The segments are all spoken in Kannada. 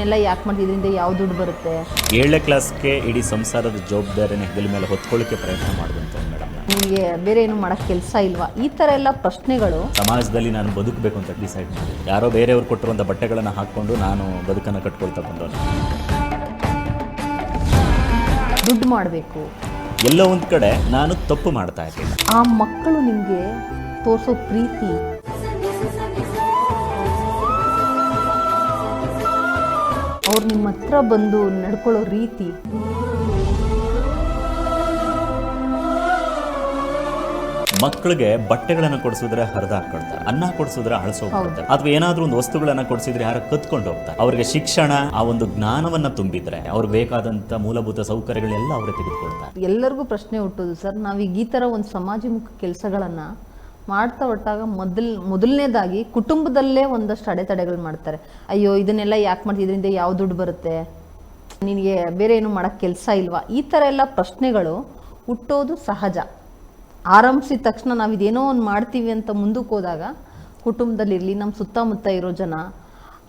ಇದನ್ನೆಲ್ಲ ಯಾಕೆ ಮಾಡ್ತೀವಿ, ಇದರಿಂದ ಯಾವ ದುಡ್ಡು ಬರುತ್ತೆ? 7ನೇ ಕ್ಲಾಸ್ಗೆ ಇಡೀ ಸಂಸಾರದ ಜವಾಬ್ದಾರಿನ ಹೆಗಲ ಮೇಲೆ ಹೊತ್ಕೊಳ್ಳಿಕ್ಕೆ ಪ್ರಯತ್ನ ಮಾಡಿದಂಥ ಮೇಡಮ್. ನಿಮಗೆ ಬೇರೆ ಏನು ಮಾಡೋಕ್ಕೆ ಕೆಲಸ ಇಲ್ವಾ? ಈ ಥರ ಎಲ್ಲ ಪ್ರಶ್ನೆಗಳು. ಸಮಾಜದಲ್ಲಿ ನಾನು ಬದುಕಬೇಕು ಅಂತ ಡಿಸೈಡ್ ಮಾಡಿ, ಯಾರೋ ಬೇರೆಯವ್ರು ಕೊಟ್ಟಿರುವಂಥ ಬಟ್ಟೆಗಳನ್ನು ಹಾಕ್ಕೊಂಡು ನಾನು ಬದುಕನ್ನು ಕಟ್ಕೊಳ್ತಾ ಬಂದವನು. ದುಡ್ಡು ಮಾಡಬೇಕು, ಎಲ್ಲ ಒಂದು ಕಡೆ ನಾನು ತಪ್ಪು ಮಾಡ್ತಾ ಇರ್ಲಿಲ್ಲ. ಆ ಮಕ್ಕಳು ನಿಮಗೆ ತೋರಿಸೋ ಪ್ರೀತಿ, ಅವ್ರು ನಿಮ್ಮ ಹತ್ರ ಬಂದು ನಡ್ಕೊಳ್ಳೋ ರೀತಿ, ಮಕ್ಕಳಿಗೆ ಬಟ್ಟೆಗಳನ್ನು ಕೊಡಿಸಿದ್ರೆ ಹರಿದು ಹಾಕೊಳ್ತಾರೆ, ಅನ್ನ ಕೊಡಿಸಿದ್ರೆ ಅಳಿಸೋಗ್ತಾರೆ, ಅಥವಾ ಏನಾದ್ರೂ ಒಂದು ವಸ್ತುಗಳನ್ನ ಕೊಡಿಸಿದ್ರೆ ಯಾರು ಕತ್ಕೊಂಡು ಹೋಗ್ತಾರೆ. ಅವ್ರಿಗೆ ಶಿಕ್ಷಣ, ಆ ಒಂದು ಜ್ಞಾನವನ್ನ ತುಂಬಿದ್ರೆ ಅವ್ರಿಗೆ ಬೇಕಾದಂತ ಮೂಲಭೂತ ಸೌಕರ್ಯಗಳೆಲ್ಲ ಅವರೇ ತೆಗೆದುಕೊಳ್ತಾರೆ. ಎಲ್ಲರಿಗೂ ಪ್ರಶ್ನೆ ಹುಟ್ಟೋದು, ಸರ್ ನಾವೀಗ ಈ ಥರ ಒಂದು ಸಮಾಜಮುಖ ಕೆಲಸಗಳನ್ನು ಮಾಡ್ತಾ ಹೊಟ್ಟಾಗ ಮೊದಲನೇದಾಗಿ ಕುಟುಂಬದಲ್ಲೇ ಒಂದಷ್ಟು ಅಡೆತಡೆಗಳು ಮಾಡ್ತಾರೆ. ಅಯ್ಯೋ ಇದನ್ನೆಲ್ಲ ಯಾಕೆ ಮಾಡ್ತೀವಿ, ಇದರಿಂದ ಯಾವ ದುಡ್ಡು ಬರುತ್ತೆ, ನಿನಗೆ ಬೇರೆ ಏನು ಮಾಡೋಕ್ಕೆ ಕೆಲಸ ಇಲ್ವಾ? ಈ ಥರ ಎಲ್ಲ ಪ್ರಶ್ನೆಗಳು ಹುಟ್ಟೋದು ಸಹಜ. ಆರಂಭಿಸಿದ ತಕ್ಷಣ ನಾವು ಇದೇನೋ ಒಂದು ಮಾಡ್ತೀವಿ ಅಂತ ಮುಂದಕ್ಕೆ ಹೋದಾಗ ಕುಟುಂಬದಲ್ಲಿರಲಿ, ನಮ್ಮ ಸುತ್ತಮುತ್ತ ಇರೋ ಜನ.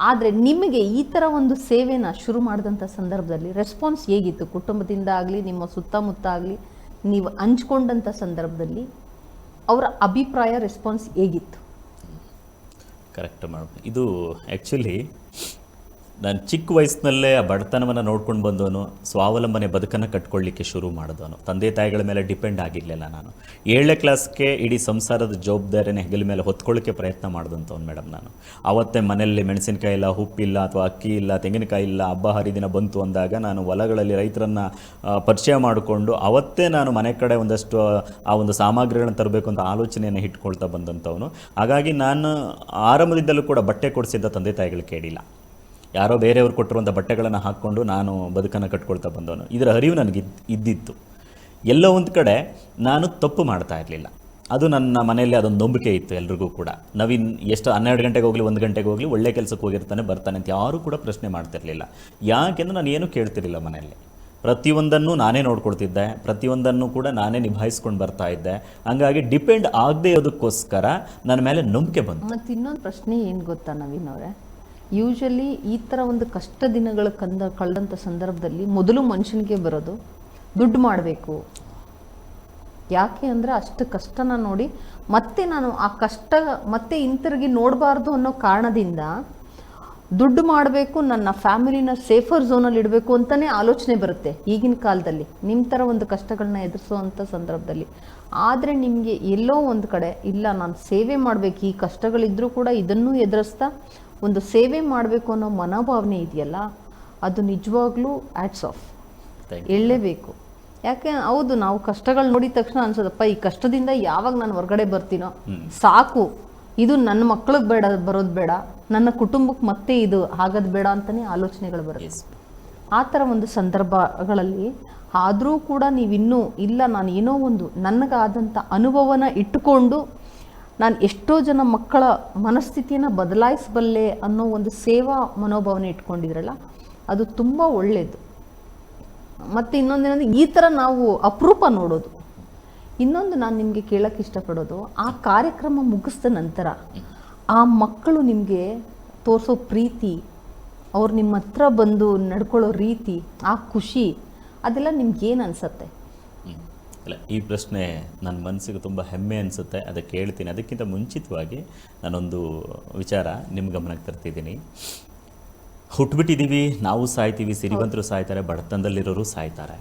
ಆದರೆ ನಿಮಗೆ ಈ ಥರ ಒಂದು ಸೇವೆನ ಶುರು ಮಾಡಿದಂಥ ಸಂದರ್ಭದಲ್ಲಿ ರೆಸ್ಪಾನ್ಸ್ ಹೇಗಿತ್ತು? ಕುಟುಂಬದಿಂದ ಆಗಲಿ, ನಿಮ್ಮ ಸುತ್ತಮುತ್ತ ಆಗಲಿ, ನೀವು ಹಂಚ್ಕೊಂಡಂಥ ಸಂದರ್ಭದಲ್ಲಿ ಅವರ ಅಭಿಪ್ರಾಯ, ರೆಸ್ಪಾನ್ಸ್ ಹೇಗಿತ್ತು? Correct madam. ಇದು ಆ್ಯಕ್ಚುಲಿ ನಾನು ಚಿಕ್ಕ ವಯಸ್ಸಿನಲ್ಲೇ ಆ ಬಡತನವನ್ನು ನೋಡ್ಕೊಂಡು ಬಂದವನು, ಸ್ವಾವಲಂಬನೆ ಬದುಕನ್ನು ಕಟ್ಕೊಳ್ಳಿಕ್ಕೆ ಶುರು ಮಾಡಿದವನು. ತಂದೆ ತಾಯಿಗಳ ಮೇಲೆ ಡಿಪೆಂಡ್ ಆಗಿರಲಿಲ್ಲ ನಾನು. 7ನೇ ಕ್ಲಾಸ್ಗೆ ಇಡೀ ಸಂಸಾರದ ಜವಾಬ್ದಾರಿನ ಹೆಗಲ ಮೇಲೆ ಹೊತ್ಕೊಳ್ಳಿಕ್ಕೆ ಪ್ರಯತ್ನ ಮಾಡಿದಂಥವ್ನು ಮೇಡಮ್ ನಾನು. ಆವತ್ತೇ ಮನೆಯಲ್ಲಿ ಮೆಣಸಿನಕಾಯಿ ಇಲ್ಲ, ಉಪ್ಪಿಲ್ಲ, ಅಥವಾ ಅಕ್ಕಿ ಇಲ್ಲ, ತೆಂಗಿನಕಾಯಿ ಇಲ್ಲ, ಹಬ್ಬ ಹರಿದಿನ ಬಂತು ಅಂದಾಗ ನಾನು ಹೊಲಗಳಲ್ಲಿ ರೈತರನ್ನು ಪರಿಚಯ ಮಾಡಿಕೊಂಡು ಅವತ್ತೇ ನಾನು ಮನೆ ಕಡೆ ಒಂದಷ್ಟು ಆ ಒಂದು ಸಾಮಗ್ರಿಗಳನ್ನು ತರಬೇಕು ಅಂತ ಆಲೋಚನೆಯನ್ನು ಇಟ್ಕೊಳ್ತಾ ಬಂದಂಥವನು. ಹಾಗಾಗಿ ನಾನು ಆರಂಭದಿಂದಲೂ ಕೂಡ ಬಟ್ಟೆ ಕೊಡಿಸಿದ್ದ ತಂದೆ ತಾಯಿಗಳು ಕೇಳಿಲ್ಲ. ಯಾರೋ ಬೇರೆಯವ್ರು ಕೊಟ್ಟಿರುವಂಥ ಬಟ್ಟೆಗಳನ್ನು ಹಾಕ್ಕೊಂಡು ನಾನು ಬದುಕನ್ನು ಕಟ್ಕೊಳ್ತಾ ಬಂದವನು. ಇದರ ಅರಿವು ನನಗೆ ಇದ್ದಿತ್ತು. ಎಲ್ಲೋ ಒಂದು ಕಡೆ ನಾನು ತಪ್ಪು ಮಾಡ್ತಾ ಇರಲಿಲ್ಲ. ಅದು ನನ್ನ ಮನೆಯಲ್ಲಿ ಅದೊಂದು ನಂಬಿಕೆ ಇತ್ತು ಎಲ್ರಿಗೂ ಕೂಡ. ನವೀನ್ ಎಷ್ಟು 12 ಗಂಟೆಗೆ ಹೋಗಲಿ, 1 ಗಂಟೆಗೆ ಹೋಗಲಿ, ಒಳ್ಳೆ ಕೆಲಸಕ್ಕೆ ಹೋಗಿರ್ತಾನೆ, ಬರ್ತಾನೆ ಅಂತ ಯಾರೂ ಕೂಡ ಪ್ರಶ್ನೆ ಮಾಡ್ತಿರಲಿಲ್ಲ. ಯಾಕೆಂದ್ರೆ ನಾನು ಏನೂ ಕೇಳ್ತಿರಲಿಲ್ಲ ಮನೆಯಲ್ಲಿ. ಪ್ರತಿಯೊಂದನ್ನು ನಾನೇ ನೋಡ್ಕೊಳ್ತಿದ್ದೆ, ಪ್ರತಿಯೊಂದನ್ನು ಕೂಡ ನಾನೇ ನಿಭಾಯಿಸ್ಕೊಂಡು ಬರ್ತಾ ಇದ್ದೆ. ಹಂಗಾಗಿ ಡಿಪೆಂಡ್ ಆಗದೆ ಇರೋದಕ್ಕೋಸ್ಕರ ನನ್ನ ಮೇಲೆ ನಂಬಿಕೆ ಬಂತು. ಮತ್ತು ಇನ್ನೊಂದು ಪ್ರಶ್ನೆ ಏನು ಗೊತ್ತಾ ನವೀನ್ ಅವರೇ, ಯೂಶಲಿ ಈ ಥರ ಒಂದು ಕಷ್ಟ ದಿನಗಳು ಕಳೆದಂಥ ಸಂದರ್ಭದಲ್ಲಿ ಮೊದಲು ಮನುಷ್ಯನಿಗೆ ಬರೋದು ದುಡ್ಡು ಮಾಡಬೇಕು. ಯಾಕೆ ಅಂದರೆ ಅಷ್ಟು ಕಷ್ಟನ ನೋಡಿ ಮತ್ತೆ ನಾನು ಆ ಕಷ್ಟ ಮತ್ತೆ ಹಿಂತಿರುಗಿ ನೋಡಬಾರ್ದು ಅನ್ನೋ ಕಾರಣದಿಂದ ದುಡ್ಡು ಮಾಡಬೇಕು, ನನ್ನ ಫ್ಯಾಮಿಲಿನ ಸೇಫರ್ ಝೋನಲ್ಲಿ ಇಡಬೇಕು ಅಂತಲೇ ಆಲೋಚನೆ ಬರುತ್ತೆ ಈಗಿನ ಕಾಲದಲ್ಲಿ, ನಿಮ್ಮ ಥರ ಒಂದು ಕಷ್ಟಗಳನ್ನ ಎದುರಿಸುವಂಥ ಸಂದರ್ಭದಲ್ಲಿ. ಆದರೆ ನಿಮಗೆ ಎಲ್ಲೋ ಒಂದು ಕಡೆ ಇಲ್ಲ, ನಾನು ಸೇವೆ ಮಾಡಬೇಕು, ಈ ಕಷ್ಟಗಳಿದ್ರೂ ಕೂಡ ಇದನ್ನೂ ಎದುರಿಸ್ತಾ ಒಂದು ಸೇವೆ ಮಾಡಬೇಕು ಅನ್ನೋ ಮನೋಭಾವನೆ ಇದೆಯಲ್ಲ, ಅದು ನಿಜವಾಗ್ಲೂ ಹ್ಯಾಟ್ಸ್ ಆಫ್, ಹೇಳಲೇಬೇಕು. ಯಾಕೆ ಹೌದು, ನಾವು ಕಷ್ಟಗಳು ನೋಡಿದ ತಕ್ಷಣ ಅನ್ಸೋದಪ್ಪ, ಈ ಕಷ್ಟದಿಂದ ಯಾವಾಗ ನಾನು ಹೊರಗಡೆ ಬರ್ತೀನೋ ಸಾಕು, ಇದು ನನ್ನ ಮಕ್ಳಿಗೆ ಬರೋದು ಬೇಡ, ನನ್ನ ಕುಟುಂಬಕ್ಕೆ ಮತ್ತೆ ಇದು ಆಗೋದು ಬೇಡ ಅಂತಲೇ ಆಲೋಚನೆಗಳು ಬರುತ್ತೆ. ಆ ಥರ ಒಂದು ಸಂದರ್ಭಗಳಲ್ಲಿ ಆದರೂ ಕೂಡ ನೀವಿನ್ನೂ ಇಲ್ಲ, ನಾನು ಏನೋ ಒಂದು ನನಗಾದಂಥ ಅನುಭವನ ಇಟ್ಟುಕೊಂಡು ನಾನು ಎಷ್ಟೋ ಜನ ಮಕ್ಕಳ ಮನಸ್ಥಿತಿಯನ್ನು ಬದಲಾಯಿಸಬಲ್ಲೆ ಅನ್ನೋ ಒಂದು ಸೇವಾ ಮನೋಭಾವನೆ ಇಟ್ಕೊಂಡಿದ್ರಲ್ಲ, ಅದು ತುಂಬ ಒಳ್ಳೆಯದು. ಮತ್ತು ಇನ್ನೊಂದೇನಂದರೆ ಈ ಥರ ನಾವು ಅಪರೂಪ ನೋಡೋದು. ಇನ್ನೊಂದು ನಾನು ನಿಮಗೆ ಕೇಳೋಕ್ಕೆ ಇಷ್ಟಪಡೋದು, ಆ ಕಾರ್ಯಕ್ರಮ ಮುಗಿಸಿದ ನಂತರ ಆ ಮಕ್ಕಳು ನಿಮಗೆ ತೋರಿಸೋ ಪ್ರೀತಿ, ಅವ್ರು ನಿಮ್ಮ ಹತ್ರ ಬಂದು ನಡ್ಕೊಳ್ಳೋ ರೀತಿ, ಆ ಖುಷಿ, ಅದೆಲ್ಲ ನಿಮ್ಗೇನು ಅನಿಸುತ್ತೆ? ಇಲ್ಲ, ಈ ಪ್ರಶ್ನೆ ನನ್ನ ಮನಸ್ಸಿಗೆ ತುಂಬ ಹೆಮ್ಮೆ ಅನಿಸುತ್ತೆ, ಅದಕ್ಕೆ ಹೇಳ್ತೀನಿ. ಅದಕ್ಕಿಂತ ಮುಂಚಿತವಾಗಿ ನಾನೊಂದು ವಿಚಾರ ನಿಮ್ಮ ಗಮನಕ್ಕೆ ತರ್ತಿದ್ದೀನಿ. ಹುಟ್ಟುಬಿಟ್ಟಿದ್ದೀವಿ, ನಾವು ಸಾಯ್ತೀವಿ, ಸಿರಿವಂತರು ಸಾಯ್ತಾರೆ, ಬಡತನದಲ್ಲಿರೋರು ಸಾಯ್ತಾರೆ.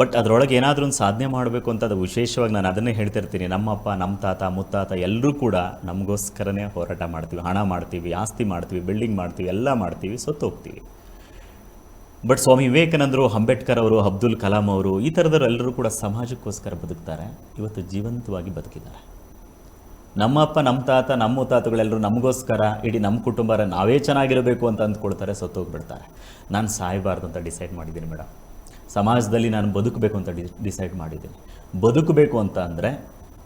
ಬಟ್ ಅದರೊಳಗೆ ಏನಾದರೂ ಒಂದು ಸಾಧನೆ ಮಾಡಬೇಕು ಅಂತ ಅದು ವಿಶೇಷವಾಗಿ ನಾನು ಅದನ್ನೇ ಹೇಳ್ತಿರ್ತೀನಿ. ನಮ್ಮಪ್ಪ, ನಮ್ಮ ತಾತ, ಮುತ್ತಾತ ಎಲ್ಲರೂ ಕೂಡ ನಮಗೋಸ್ಕರನೇ ಹೋರಾಟ ಮಾಡ್ತೀವಿ, ಹಣ ಮಾಡ್ತೀವಿ, ಆಸ್ತಿ ಮಾಡ್ತೀವಿ, ಬಿಲ್ಡಿಂಗ್ ಮಾಡ್ತೀವಿ, ಎಲ್ಲ ಮಾಡ್ತೀವಿ, ಸತ್ತು ಹೋಗ್ತೀವಿ. ಬಟ್ ಸ್ವಾಮಿ ವಿವೇಕಾನಂದರು, ಅಂಬೇಡ್ಕರ್ ಅವರು, ಅಬ್ದುಲ್ ಕಲಾಂ ಅವರು, ಈ ಥರದವರು ಎಲ್ಲರೂ ಕೂಡ ಸಮಾಜಕ್ಕೋಸ್ಕರ ಬದುಕ್ತಾರೆ, ಇವತ್ತು ಜೀವಂತವಾಗಿ ಬದುಕಿದ್ದಾರೆ. ನಮ್ಮ ಅಪ್ಪ, ನಮ್ಮ ತಾತ, ನಮ್ಮ ಮುತ್ತಾತಗಳೆಲ್ಲರೂ ನಮಗೋಸ್ಕರ, ಇಡೀ ನಮ್ಮ ಕುಟುಂಬ ನಾವೇ ಚೆನ್ನಾಗಿರಬೇಕು ಅಂತ ಅಂದ್ಕೊಳ್ತಾರೆ, ಸತ್ತೋಗ್ಬಿಡ್ತಾರೆ. ನಾನು ಸಾಯಬಾರ್ದು ಅಂತ ಡಿಸೈಡ್ ಮಾಡಿದ್ದೀನಿ ಮೇಡಮ್. ಸಮಾಜದಲ್ಲಿ ನಾನು ಬದುಕಬೇಕು ಅಂತ ಡಿಸೈಡ್ ಮಾಡಿದ್ದೀನಿ. ಬದುಕಬೇಕು ಅಂತ ಅಂದರೆ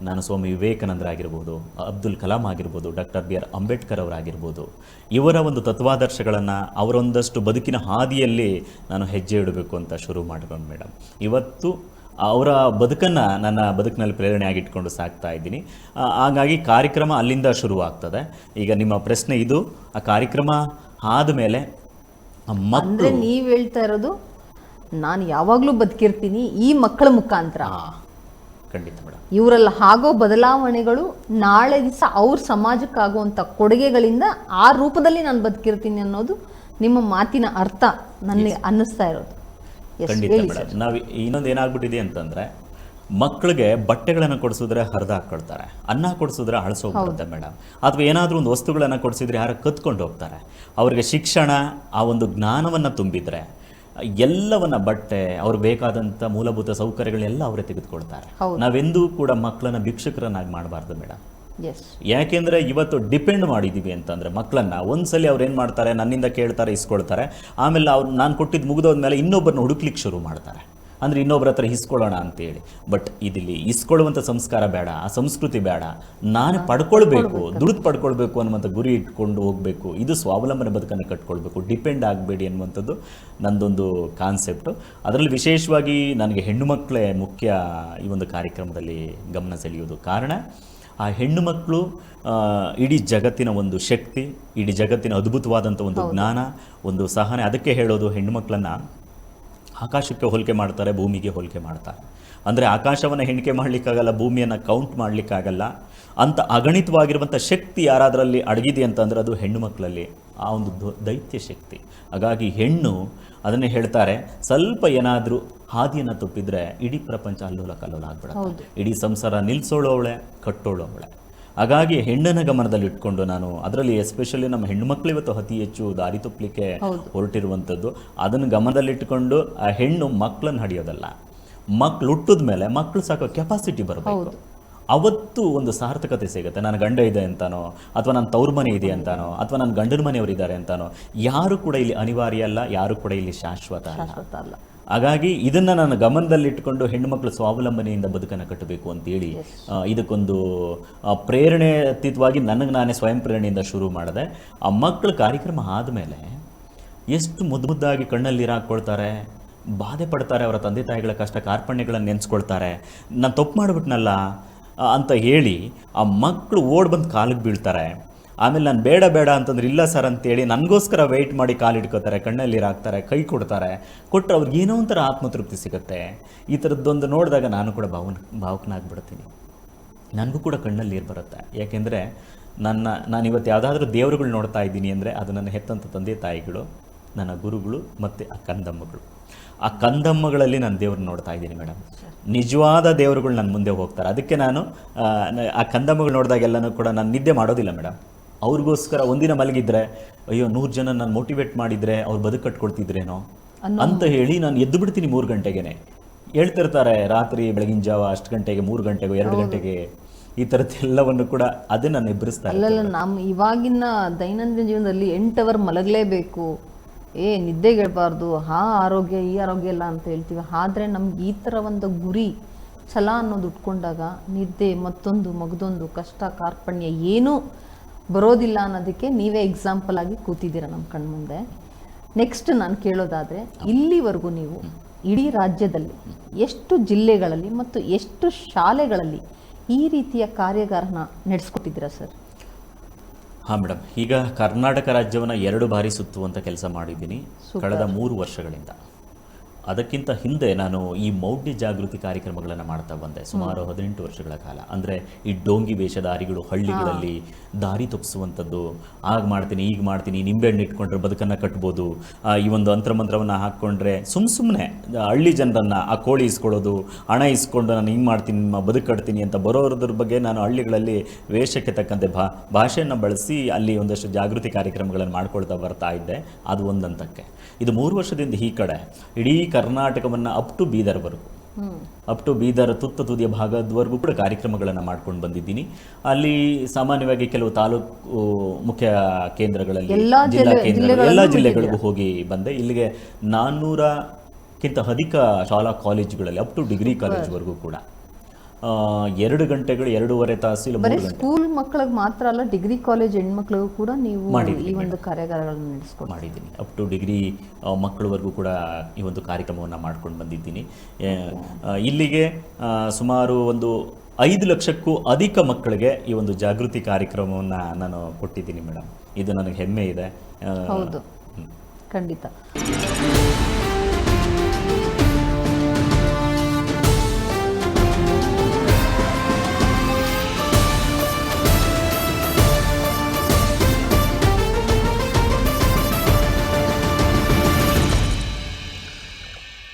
ನಾನು ಸ್ವಾಮಿ ವಿವೇಕಾನಂದರಾಗಿರ್ಬೋದು, ಅಬ್ದುಲ್ ಕಲಾಂ ಆಗಿರ್ಬೋದು, ಡಾಕ್ಟರ್ ಬಿ ಆರ್ ಅಂಬೇಡ್ಕರ್ ಅವರಾಗಿರ್ಬೋದು, ಇವರ ಒಂದು ತತ್ವಾದರ್ಶಗಳನ್ನು, ಅವರೊಂದಷ್ಟು ಬದುಕಿನ ಹಾದಿಯಲ್ಲಿ ನಾನು ಹೆಜ್ಜೆ ಇಡಬೇಕು ಅಂತ ಶುರು ಮಾಡಿಕೊಂಡು ಮೇಡಮ್, ಇವತ್ತು ಅವರ ಬದುಕನ್ನು ನನ್ನ ಬದುಕಿನಲ್ಲಿ ಪ್ರೇರಣೆಯಾಗಿಟ್ಕೊಂಡು ಸಾಕ್ತಾ ಇದ್ದೀನಿ. ಹಾಗಾಗಿ ಕಾರ್ಯಕ್ರಮ ಅಲ್ಲಿಂದ ಶುರುವಾಗ್ತದೆ. ಈಗ ನಿಮ್ಮ ಪ್ರಶ್ನೆ ಇದು, ಆ ಕಾರ್ಯಕ್ರಮ ಆದಮೇಲೆ ಅಂದ್ರೆ ನೀವ್ ಹೇಳ್ತಾ ಇರೋದು ನಾನು ಯಾವಾಗ್ಲೂ ಬದುಕಿರ್ತೀನಿ ಈ ಮಕ್ಕಳ ಮುಖಾಂತರ. ಖಂಡಿತ ಮೇಡಮ್. ಇವರಲ್ಲಿ ಆಗೋ ಬದಲಾವಣೆಗಳು ನಾಳೆ ದಿವಸ ಅವ್ರ ಸಮಾಜಕ್ಕಾಗುವಂತ ಕೊಡುಗೆಗಳಿಂದ ಆ ರೂಪದಲ್ಲಿ ನಾನು ಬದುಕಿರ್ತೀನಿ ಅನ್ನೋದು ನಿಮ್ಮ ಮಾತಿನ ಅರ್ಥ ನನಗೆ ಅನ್ನಿಸ್ತಾ ಇರೋದು. ಖಂಡಿತ ಮೇಡಮ್. ನಾವು ಇನ್ನೊಂದು ಏನಾಗ್ಬಿಟ್ಟಿದೆ ಅಂತಂದ್ರೆ, ಮಕ್ಕಳಿಗೆ ಬಟ್ಟೆಗಳನ್ನು ಕೊಡಿಸಿದ್ರೆ ಹರಿದು ಹಾಕೊಳ್ತಾರೆ, ಅನ್ನ ಕೊಡಿಸಿದ್ರೆ ಅಳಿಸೋಗ್ಬಿಡುತ್ತೆ ಮೇಡಮ್. ಅಥವಾ ಏನಾದರೂ ಒಂದು ವಸ್ತುಗಳನ್ನು ಕೊಡಿಸಿದ್ರೆ ಯಾರು ಕತ್ಕೊಂಡು ಹೋಗ್ತಾರೆ. ಅವ್ರಿಗೆ ಶಿಕ್ಷಣ, ಆ ಒಂದು ಜ್ಞಾನವನ್ನು ತುಂಬಿದ್ರೆ ಎಲ್ಲವನ್ನ, ಬಟ್ಟೆ, ಅವ್ರಿಗೆ ಬೇಕಾದಂಥ ಮೂಲಭೂತ ಸೌಕರ್ಯಗಳೆಲ್ಲ ಅವರೇ ತೆಗೆದುಕೊಳ್ತಾರೆ. ನಾವೆಂದೂ ಕೂಡ ಮಕ್ಕಳನ್ನ ಭಿಕ್ಷುಕರನ್ನಾಗಿ ಮಾಡಬಾರ್ದು ಮೇಡಮ್. ಯಾಕೆಂದ್ರೆ ಇವತ್ತು ಡಿಪೆಂಡ್ ಮಾಡಿದೀವಿ ಅಂತಂದ್ರೆ ಮಕ್ಕಳನ್ನ, ಒಂದ್ಸಲಿ ಅವ್ರು ಏನು ಮಾಡ್ತಾರೆ, ನನ್ನಿಂದ ಕೇಳ್ತಾರೆ, ಇಸ್ಕೊಳ್ತಾರೆ, ಆಮೇಲೆ ಅವ್ರು ನಾನು ಕೊಟ್ಟಿದ್ದು ಮುಗಿದೋದ್ಮೇಲೆ ಇನ್ನೊಬ್ಬರನ್ನ ಹುಡುಕ್ಲಿಕ್ಕೆ ಶುರು ಮಾಡ್ತಾರೆ. ಅಂದರೆ ಇನ್ನೊಬ್ಬರ ಹತ್ರ ಇಸ್ಕೊಳ್ಳೋಣ ಅಂತೇಳಿ. ಬಟ್ ಇದಿಲ್ಲಿ ಇಸ್ಕೊಳ್ಳುವಂಥ ಸಂಸ್ಕಾರ ಬೇಡ, ಆ ಸಂಸ್ಕೃತಿ ಬೇಡ. ನಾನು ಪಡ್ಕೊಳ್ಬೇಕು, ದುಡ್ಡು ಪಡ್ಕೊಳ್ಬೇಕು ಅನ್ನುವಂಥ ಗುರಿ ಇಟ್ಕೊಂಡು ಹೋಗಬೇಕು. ಇದು ಸ್ವಾವಲಂಬನೆ ಬದುಕನ್ನು ಕಟ್ಕೊಳ್ಬೇಕು, ಡಿಪೆಂಡ್ ಆಗಬೇಡಿ ಅನ್ನುವಂಥದ್ದು ನಂದೊಂದು ಕಾನ್ಸೆಪ್ಟು. ಅದರಲ್ಲಿ ವಿಶೇಷವಾಗಿ ನನಗೆ ಹೆಣ್ಣು ಮಕ್ಕಳೇ ಮುಖ್ಯ ಈ ಒಂದು ಕಾರ್ಯಕ್ರಮದಲ್ಲಿ ಗಮನ ಸೆಳೆಯೋದು. ಕಾರಣ, ಆ ಹೆಣ್ಣು ಮಕ್ಕಳು ಇಡೀ ಜಗತ್ತಿನ ಒಂದು ಶಕ್ತಿ, ಇಡೀ ಜಗತ್ತಿನ ಅದ್ಭುತವಾದಂಥ ಒಂದು ಜ್ಞಾನ, ಒಂದು ಸಹನೆ. ಅದಕ್ಕೆ ಹೇಳೋದು, ಹೆಣ್ಣು ಮಕ್ಕಳನ್ನು ಆಕಾಶಕ್ಕೆ ಹೋಲಿಕೆ ಮಾಡ್ತಾರೆ, ಭೂಮಿಗೆ ಹೋಲಿಕೆ ಮಾಡ್ತಾರೆ. ಅಂದರೆ ಆಕಾಶವನ್ನು ಎಣಿಕೆ ಮಾಡಲಿಕ್ಕಾಗಲ್ಲ, ಭೂಮಿಯನ್ನು ಕೌಂಟ್ ಮಾಡಲಿಕ್ಕಾಗಲ್ಲ. ಅಂಥ ಅಗಣಿತವಾಗಿರುವಂಥ ಶಕ್ತಿ ಯಾರಾದರಲ್ಲಿ ಅಡಗಿದೆ ಅಂತಂದರೆ ಅದು ಹೆಣ್ಣು ಮಕ್ಕಳಲ್ಲಿ, ಆ ಒಂದು ದೈತ್ಯ ಶಕ್ತಿ. ಹಾಗಾಗಿ ಹೆಣ್ಣು, ಅದನ್ನೇ ಹೇಳ್ತಾರೆ, ಸ್ವಲ್ಪ ಏನಾದರೂ ಹಾದಿಯನ್ನು ತಪ್ಪಿದ್ರೆ ಇಡೀ ಪ್ರಪಂಚ ಅಲ್ಲೋಲ ಕಲ್ಲೋಲ ಆಗ್ಬಿಡುತ್ತೆ. ಇಡೀ ಸಂಸಾರ ನಿಲ್ಲಿಸೋಳು ಅವಳೆ, ಕಟ್ಟೋಳು ಅವಳೆ. ಹಾಗಾಗಿ ಹೆಣ್ಣನ್ನು ಗಮನದಲ್ಲಿ ಇಟ್ಕೊಂಡು ನಾನು ಅದರಲ್ಲಿ ಎಸ್ಪೆಷಲಿ ನಮ್ಮ ಹೆಣ್ಣು ಮಕ್ಕಳು ಇವತ್ತು ಅತಿ ಹೆಚ್ಚು ದಾರಿ ತಪ್ಪಲಿಕ್ಕೆ ಹೊರಟಿರುವಂಥದ್ದು. ಅದನ್ನು ಗಮನದಲ್ಲಿಟ್ಟುಕೊಂಡು ಆ ಹೆಣ್ಣು ಮಕ್ಕಳನ್ನು ಹಡಿಯೋದಲ್ಲ, ಮಕ್ಕಳು ಹುಟ್ಟಿದ ಮೇಲೆ ಮಕ್ಕಳು ಸಾಕೋ ಕೆಪಾಸಿಟಿ ಬರಬೇಕು. ಅವತ್ತು ಒಂದು ಸಾರ್ಥಕತೆ ಸಿಗುತ್ತೆ. ನನ್ನ ಗಂಡ ಇದೆ ಅಂತಾನೋ, ಅಥವಾ ನನ್ನ ತವ್ರ ಮನೆ ಇದೆ ಅಂತಾನೋ, ಅಥವಾ ನನ್ನ ಗಂಡನ ಮನೆಯವರು ಇದ್ದಾರೆ ಅಂತಾನೋ, ಯಾರು ಕೂಡ ಇಲ್ಲಿ ಅನಿವಾರ್ಯ ಅಲ್ಲ, ಯಾರು ಕೂಡ ಇಲ್ಲಿ ಶಾಶ್ವತ ಅಲ್ಲ. ಹಾಗಾಗಿ ಇದನ್ನು ನಾನು ಗಮನದಲ್ಲಿಟ್ಟುಕೊಂಡು ಹೆಣ್ಣುಮಕ್ಕಳು ಸ್ವಾವಲಂಬನೆಯಿಂದ ಬದುಕನ್ನು ಕಟ್ಟಬೇಕು ಅಂತೇಳಿ ಇದಕ್ಕೊಂದು ಪ್ರೇರಣೆಯುತವಾಗಿ ನನಗೆ ನಾನೇ ಸ್ವಯಂ ಪ್ರೇರಣೆಯಿಂದ ಶುರು ಮಾಡಿದೆ. ಆ ಮಕ್ಕಳ ಕಾರ್ಯಕ್ರಮ ಆದಮೇಲೆ ಎಷ್ಟು ಮುದ್ದಾಗಿ ಕಣ್ಣಲ್ಲಿ ನೀರು ಹಾಕ್ಕೊಳ್ತಾರೆ, ಬಾಧೆ ಪಡ್ತಾರೆ, ಅವರ ತಂದೆ ತಾಯಿಗಳ ಕಷ್ಟ ಕಾರ್ಪಣ್ಯಗಳನ್ನು ನೆನೆಸ್ಕೊಳ್ತಾರೆ. ನಾನು ತಪ್ಪು ಮಾಡಿಬಿಟ್ನಲ್ಲ ಅಂತ ಹೇಳಿ ಆ ಮಕ್ಕಳು ಓಡ್ ಬಂದು ಕಾಲಿಗೆ ಬೀಳ್ತಾರೆ. ಆಮೇಲೆ ನಾನು ಬೇಡ ಬೇಡ ಅಂತಂದ್ರೆ ಇಲ್ಲ ಸರ್ ಅಂತೇಳಿ ನನಗೋಸ್ಕರ ವೆಯ್ಟ್ ಮಾಡಿ ಕಾಲಿಡ್ಕೋತಾರೆ, ಕಣ್ಣಲ್ಲಿ ಹಾಕ್ತಾರೆ, ಕೈ ಕೊಡ್ತಾರೆ. ಕೊಟ್ಟರೆ ಅವ್ರಿಗೆ ಏನೋ ಒಂಥರ ಆತ್ಮತೃಪ್ತಿ ಸಿಗುತ್ತೆ. ಈ ಥರದ್ದೊಂದು ನೋಡಿದಾಗ ನಾನು ಕೂಡ ಭಾವುಕನಾಗ್ಬಿಡ್ತೀನಿ. ನನಗೂ ಕೂಡ ಕಣ್ಣಲ್ಲಿ ನೀರು ಬರುತ್ತೆ. ಯಾಕೆಂದರೆ ನಾನು ಇವತ್ತು ಯಾವುದಾದ್ರೂ ದೇವರುಗಳು ನೋಡ್ತಾ ಇದ್ದೀನಿ ಅಂದರೆ ಅದು ನನ್ನ ಹೆತ್ತಂಥ ತಂದೆ ತಾಯಿಗಳು, ನನ್ನ ಗುರುಗಳು ಮತ್ತು ಆ ಕಂದಮ್ಮಗಳು. ಆ ಕಂದಮ್ಮಗಳಲ್ಲಿ ನಾನು ದೇವ್ರನ್ನ ನೋಡ್ತಾ ಇದ್ದೀನಿ ಮೇಡಮ್. ನಿಜವಾದ ದೇವರುಗಳು ನನ್ನ ಮುಂದೆ ಹೋಗ್ತಾರೆ. ಅದಕ್ಕೆ ನಾನು ಆ ಕಂದಮ್ಮಗಳು ನೋಡಿದಾಗೆಲ್ಲನೂ ಕೂಡ ನಾನು ನಿದ್ದೆ ಮಾಡೋದಿಲ್ಲ ಮೇಡಮ್. ಅವ್ರಿಗೋಸ್ಕರ ಒಂದಿನ ಮಲಗಿದ್ರೆ, ಅಯ್ಯೋ 100 ಜನ ನಾನು ಮೋಟಿವೇಟ್ ಮಾಡಿದರೆ ಅವ್ರು ಬದುಕು ಕಟ್ಕೊಳ್ತಿದ್ರೇನೋ ಅಂತ ಹೇಳಿ ನಾನು ಎದ್ದು ಬಿಡ್ತೀನಿ 3 ಗಂಟೆಗೆ. ಹೇಳ್ತಿರ್ತಾರೆ ರಾತ್ರಿ ಬೆಳಗಿನ ಜಾವ 10 ಗಂಟೆಗೆ, 3 ಗಂಟೆಗೆ, 2 ಗಂಟೆಗೆ, ಈ ಥರದ್ದೆಲ್ಲವನ್ನು ಕೂಡ ಅದೇ ನಾನು ಎಬ್ಬರಿಸ್ತಾ ಅಲ್ಲಲ್ಲ. ನಮ್ಮ ಇವಾಗಿನ ದೈನಂದಿನ ಜೀವನದಲ್ಲಿ 8 ಅವರ್ ಮಲಗಲೇಬೇಕು, ನಿದ್ದೆಗೆಡಬಾರ್ದು, ಆರೋಗ್ಯ ಈ ಆರೋಗ್ಯ ಇಲ್ಲ ಅಂತ ಹೇಳ್ತೀವಿ. ಆದರೆ ನಮ್ಗೆ ಈ ಥರ ಒಂದು ಗುರಿ ಛಲ ಅನ್ನೋದು ಉಟ್ಕೊಂಡಾಗ ನಿದ್ದೆ, ಮತ್ತೊಂದು ಮಗದೊಂದು ಕಷ್ಟ ಕಾರ್ಪಣ್ಯ ಏನೂ ಬರೋದಿಲ್ಲ ಅನ್ನೋದಕ್ಕೆ ನೀವೇ ಎಕ್ಸಾಂಪಲ್ ಆಗಿ ಕೂತಿದ್ದೀರ ನಮ್ಮ ಕಣ್ಮುಂದೆ. ನೆಕ್ಸ್ಟ್ ನಾನು ಕೇಳೋದಾದರೆ, ಇಲ್ಲಿವರೆಗೂ ನೀವು ಇಡೀ ರಾಜ್ಯದಲ್ಲಿ ಎಷ್ಟು ಜಿಲ್ಲೆಗಳಲ್ಲಿ ಮತ್ತು ಎಷ್ಟು ಶಾಲೆಗಳಲ್ಲಿ ಈ ರೀತಿಯ ಕಾರ್ಯಾಗಾರನ ನಡೆಸ್ಕೊಟ್ಟಿದ್ದೀರಾ ಸರ್? ಹಾಂ ಮೇಡಮ್, ಈಗ ಕರ್ನಾಟಕ ರಾಜ್ಯವನ್ನು 2 ಬಾರಿ ಸುತ್ತುವಂಥ ಕೆಲಸ ಮಾಡಿದ್ದೀನಿ ಕಳೆದ 3 ವರ್ಷಗಳಿಂದ. ಅದಕ್ಕಿಂತ ಹಿಂದೆ ನಾನು ಈ ಮೌಢ್ಯ ಜಾಗೃತಿ ಕಾರ್ಯಕ್ರಮಗಳನ್ನು ಮಾಡ್ತಾ ಬಂದೆ ಸುಮಾರು 18 ವರ್ಷಗಳ ಕಾಲ. ಅಂದರೆ ಈ ಡೋಂಗಿ ವೇಷಧಾರಿಗಳು ಹಳ್ಳಿಗಳಲ್ಲಿ ದಾರಿ ತಪ್ಪಿಸುವಂಥದ್ದು, ಆಗ ಮಾಡ್ತೀನಿ ಈಗ ಮಾಡ್ತೀನಿ, ನಿಂಬೆಹಣ್ಣು ಇಟ್ಕೊಂಡ್ರೆ ಬದುಕನ್ನು ಕಟ್ಬೋದು, ಈ ಒಂದು ಅಂತರ್ಮಂತ್ರವನ್ನು ಹಾಕ್ಕೊಂಡ್ರೆ ಸುಮ್ಮನೆ ಹಳ್ಳಿ ಜನರನ್ನು ಆ ಕೋಳಿ ಇಸ್ಕೊಳ್ಳೋದು, ಹಣ ಇಸ್ಕೊಂಡು ನಾನು ಹಿಂಗೆ ಮಾಡ್ತೀನಿ, ನಿಮ್ಮ ಬದುಕು ಕಟ್ತೀನಿ ಅಂತ ಬರೋದ್ರ ಬಗ್ಗೆ ನಾನು ಹಳ್ಳಿಗಳಲ್ಲಿ ವೇಷಕ್ಕೆ ತಕ್ಕಂತೆ ಭಾಷೆಯನ್ನು ಬಳಸಿ ಅಲ್ಲಿ ಒಂದಷ್ಟು ಜಾಗೃತಿ ಕಾರ್ಯಕ್ರಮಗಳನ್ನು ಮಾಡ್ಕೊಳ್ತಾ ಬರ್ತಾ ಇದ್ದೆ. ಅದು ಒಂದಂತಕ್ಕೆ. ಇದು 3 ವರ್ಷದಿಂದ ಈ ಕಡೆ ಇಡೀ ಕರ್ನಾಟಕವನ್ನು ಅಪ್ ಟು ಬೀದರ್ ತುತ್ತ ತುದಿಯ ಭಾಗದವರೆಗೂ ಕೂಡ ಕಾರ್ಯಕ್ರಮಗಳನ್ನು ಮಾಡ್ಕೊಂಡು ಬಂದಿದ್ದೀನಿ. ಅಲ್ಲಿ ಸಾಮಾನ್ಯವಾಗಿ ಕೆಲವು ತಾಲೂಕು ಮುಖ್ಯ ಕೇಂದ್ರಗಳಲ್ಲಿ, ಜಿಲ್ಲಾ ಕೇಂದ್ರಗಳು, ಎಲ್ಲ ಜಿಲ್ಲೆಗಳಿಗೂ ಹೋಗಿ ಬಂದೆ. ಇಲ್ಲಿಗೆ 400ಕ್ಕಿಂತ ಅಧಿಕ ಶಾಲಾ ಕಾಲೇಜುಗಳಲ್ಲಿ ಅಪ್ ಟು ಡಿಗ್ರಿ ಕಾಲೇಜ್ವರೆಗೂ ಕೂಡ 2 ಗಂಟೆಗಳು, 2.5 ತಾಸು, ಇಲ್ಲ 3 ಗಂಟೆ. ಸ್ಕೂಲ್ ಮಕ್ಕಳಿಗೆ ಮಾತ್ರ ಅಲ್ಲ, ಡಿಗ್ರಿ ಕಾಲೇಜ್ ಹೆಣ್ಮಕ್ಳಿಗೂ ಕೂಡ ನೀವು ಈ ಒಂದು ಕಾರ್ಯಾಗಾರಗಳನ್ನು ನಡೆಸ್ಕೊಂಡು ಮಾಡಿದ್ದೀನಿ. ಅಪ್ ಟು ಡಿಗ್ರಿ ಮಕ್ಕಳವರೆಗೂ ಕೂಡ ಈ ಒಂದು ಕಾರ್ಯಕ್ರಮವನ್ನು ಮಾಡ್ಕೊಂಡು ಬಂದಿದ್ದೀನಿ. ಇಲ್ಲಿಗೆ ಸುಮಾರು ಒಂದು 5 ಲಕ್ಷಕ್ಕೂ ಅಧಿಕ ಮಕ್ಕಳಿಗೆ ಈ ಒಂದು ಜಾಗೃತಿ ಕಾರ್ಯಕ್ರಮವನ್ನು ನಾನು ಕೊಟ್ಟಿದ್ದೀನಿ ಮೇಡಮ್. ಇದು ನನಗೆ ಹೆಮ್ಮೆ ಇದೆ. ಖಂಡಿತ